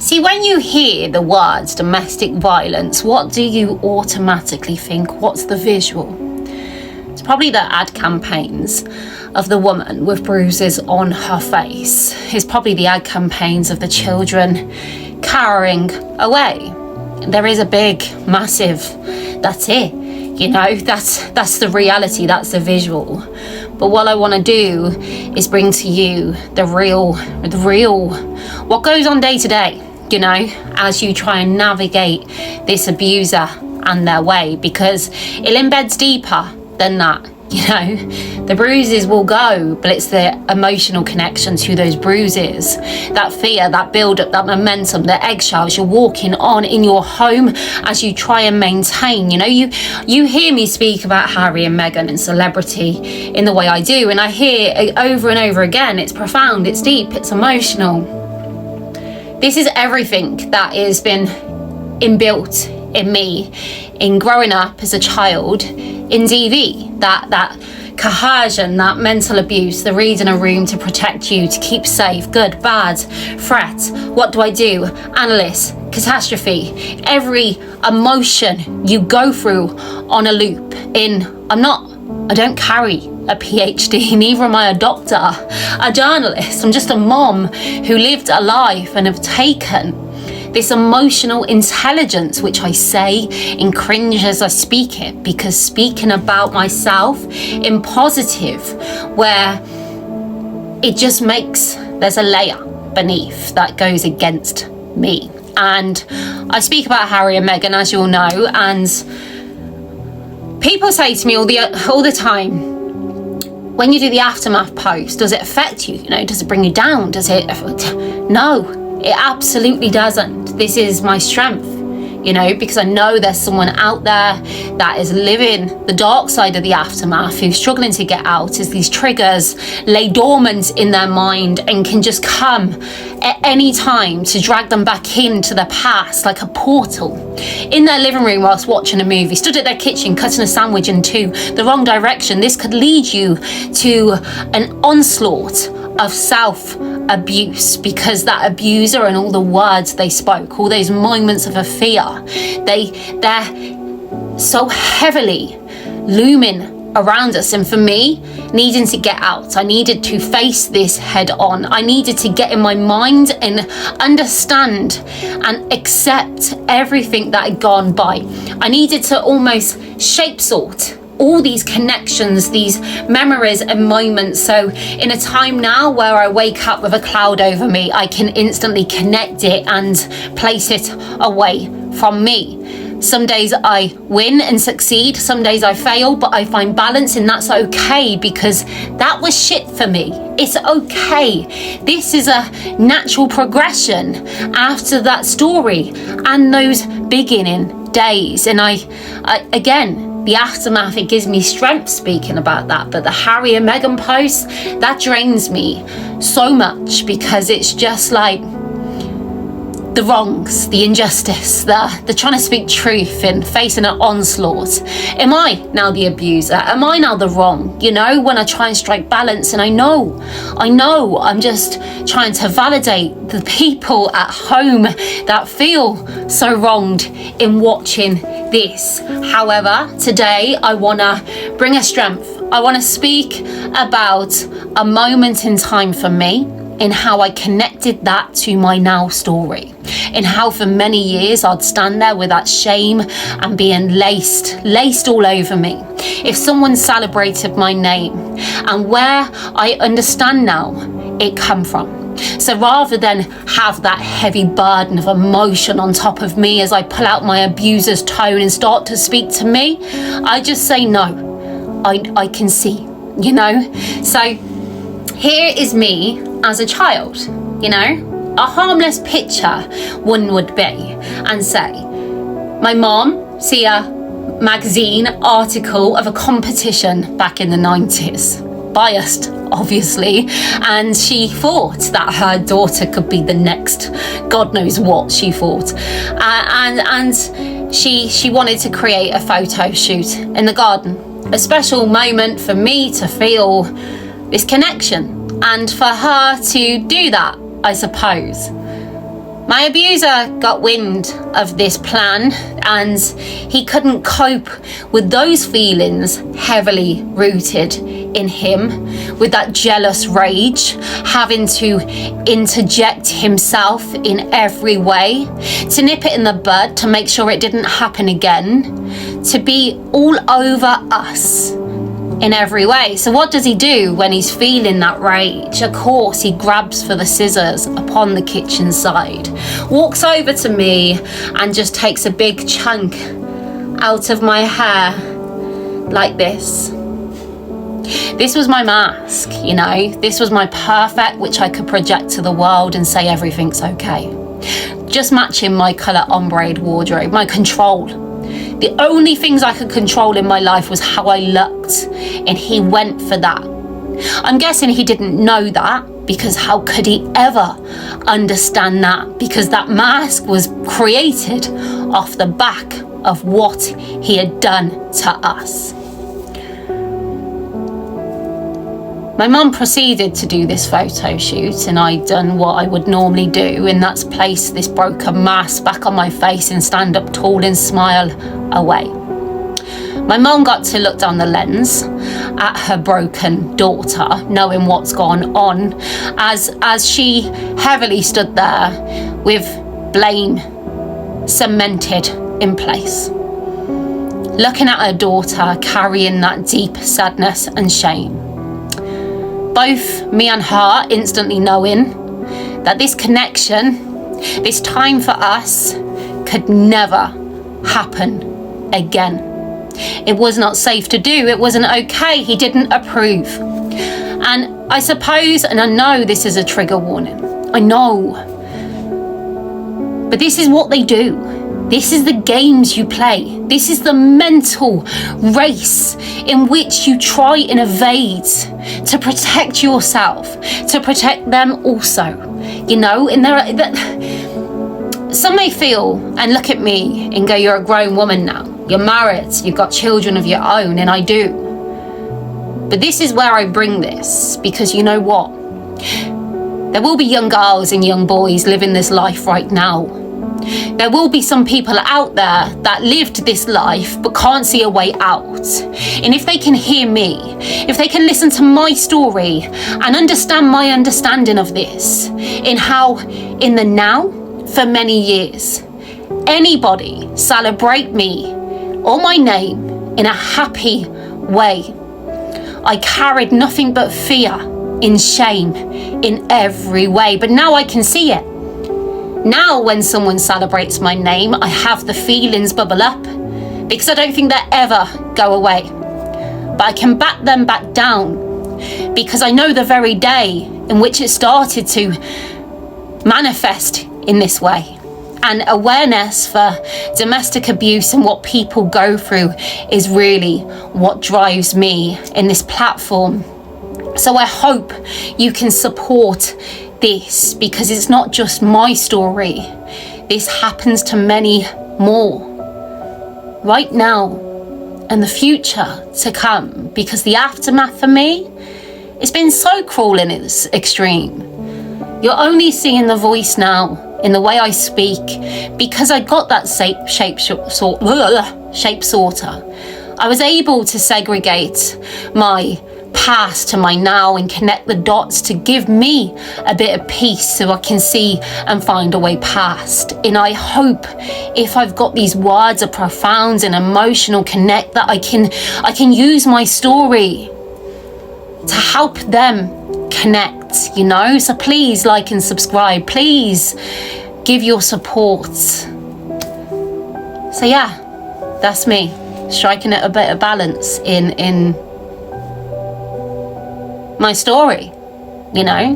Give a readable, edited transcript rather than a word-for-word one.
See, when you hear the words domestic violence, what do you automatically think? What's the visual? It's probably the ad campaigns of the woman with bruises on her face. It's probably the ad campaigns of the children cowering away. There is a big, massive, that's it. You know, that's the reality, that's the visual. But what I want to do is bring to you the real, what goes on day to day, you know, as you try and navigate this abuser and their way, because it embeds deeper than that. You know, the bruises will go, but it's the emotional connection to those bruises, that fear, that build-up, that momentum, the eggshells you're walking on in your home as you try and maintain. You know, you hear me speak about Harry and Meghan and celebrity in the way I do, and I hear it over and over again. It's profound, it's deep, it's emotional. This is everything that has been inbuilt in me in growing up as a child in DV, that coercion, that mental abuse, the reading a room to protect you, to keep safe, good, bad, threat, what do I do, analyst, catastrophe, every emotion you go through on a loop. I don't carry a PhD, neither am I a doctor, a journalist. I'm just a mom who lived a life and have taken this emotional intelligence, which I say in cringe as I speak it, because speaking about myself in positive, where it just there's a layer beneath that goes against me. And I speak about Harry and Meghan, as you all know, and people say to me all the time, when you do the aftermath post, does it affect you? You know, does it bring you down? No. It absolutely doesn't. This is my strength, you know, because I know there's someone out there that is living the dark side of the aftermath, who's struggling to get out as these triggers lay dormant in their mind and can just come at any time to drag them back into the past like a portal. In their living room whilst watching a movie, stood at their kitchen cutting a sandwich into the wrong direction. This could lead you to an onslaught of self-abuse, because that abuser and all the words they spoke, all those moments of a fear, they're so heavily looming around us. And for me, needing to get out, I needed to face this head on. I needed to get in my mind and understand and accept everything that had gone by. I needed to almost shape sort all these connections, these memories and moments. So in a time now where I wake up with a cloud over me, I can instantly connect it and place it away from me. Some days I win and succeed, some days I fail, but I find balance, and that's okay, because that was shit for me. It's okay. This is a natural progression after that story and those beginning days. And I again, the aftermath, it gives me strength speaking about that. But the Harry and Meghan post, that drains me so much, because it's just like the wrongs, the injustice, the trying to speak truth and facing an onslaught. Am I now the abuser? Am I now the wrong? You know, when I try and strike balance, and I know I'm just trying to validate the people at home that feel so wronged in watching this. However, today I want to bring a strength. I want to speak about a moment in time for me, in how I connected that to my now story, in how for many years I'd stand there with that shame and being laced all over me. If someone celebrated my name, and where I understand now it come from. So rather than have that heavy burden of emotion on top of me as I pull out my abuser's tone and start to speak to me, I just say no. I can see, you know? So here is me as a child, you know, a harmless picture one would be, and say, my mom see a magazine article of a competition back in the 90s, biased obviously, and she thought that her daughter could be the next, God knows what she thought, and she wanted to create a photo shoot in the garden, a special moment for me to feel this connection, and for her to do that, I suppose. My abuser got wind of this plan and he couldn't cope with those feelings heavily rooted in him, with that jealous rage, having to interject himself in every way, to nip it in the bud, to make sure it didn't happen again, to be all over us in every way. So what does he do when he's feeling that rage? Of course, he grabs for the scissors upon the kitchen side, walks over to me and just takes a big chunk out of my hair like this. This was my mask, you know, this was my perfect, which I could project to the world and say everything's okay. Just matching my colour ombre wardrobe, my control. The only things I could control in my life was how I looked, and he went for that. I'm guessing he didn't know that, because how could he ever understand that? Because that mask was created off the back of what he had done to us. My mum proceeded to do this photo shoot, and I'd done what I would normally do, and that's place this broken mask back on my face and stand up tall and smile away. My mum got to look down the lens at her broken daughter, knowing what's gone on, as she heavily stood there with blame cemented in place, looking at her daughter carrying that deep sadness and shame. Both me and her instantly knowing that this connection, this time for us, could never happen again. It was not safe to do. It wasn't okay. He didn't approve. And I suppose, and I know this is a trigger warning, I know, but this is what they do. This is the games you play. This is the mental race in which you try and evade to protect yourself, to protect them also, you know. And some may feel and look at me and go, you're a grown woman now, you're married, you've got children of your own, and I do. But this is where I bring this, because you know what? There will be young girls and young boys living this life right now. There will be some people out there that lived this life but can't see a way out. And if they can hear me, if they can listen to my story and understand my understanding of this, in how in the now, for many years, anybody celebrate me or my name in a happy way. I carried nothing but fear and shame in every way, but now I can see it. Now when someone celebrates my name, I have the feelings bubble up, because I don't think they ever go away. But I can back them back down, because I know the very day in which it started to manifest in this way. And awareness for domestic abuse and what people go through is really what drives me in this platform. So I hope you can support this, because it's not just my story. This happens to many more right now and the future to come, because the aftermath for me, it's been so cruel in its extreme. You're only seeing the voice now in the way I speak, because I got that shape sorter. I was able to segregate my past to my now and connect the dots to give me a bit of peace, so I can see and find a way past. And I hope if I've got these words of profound and emotional connect, that I can use my story to help them connect, you know. So please like and subscribe, please give your support. So yeah, that's me, striking a bit of balance in my story, you know.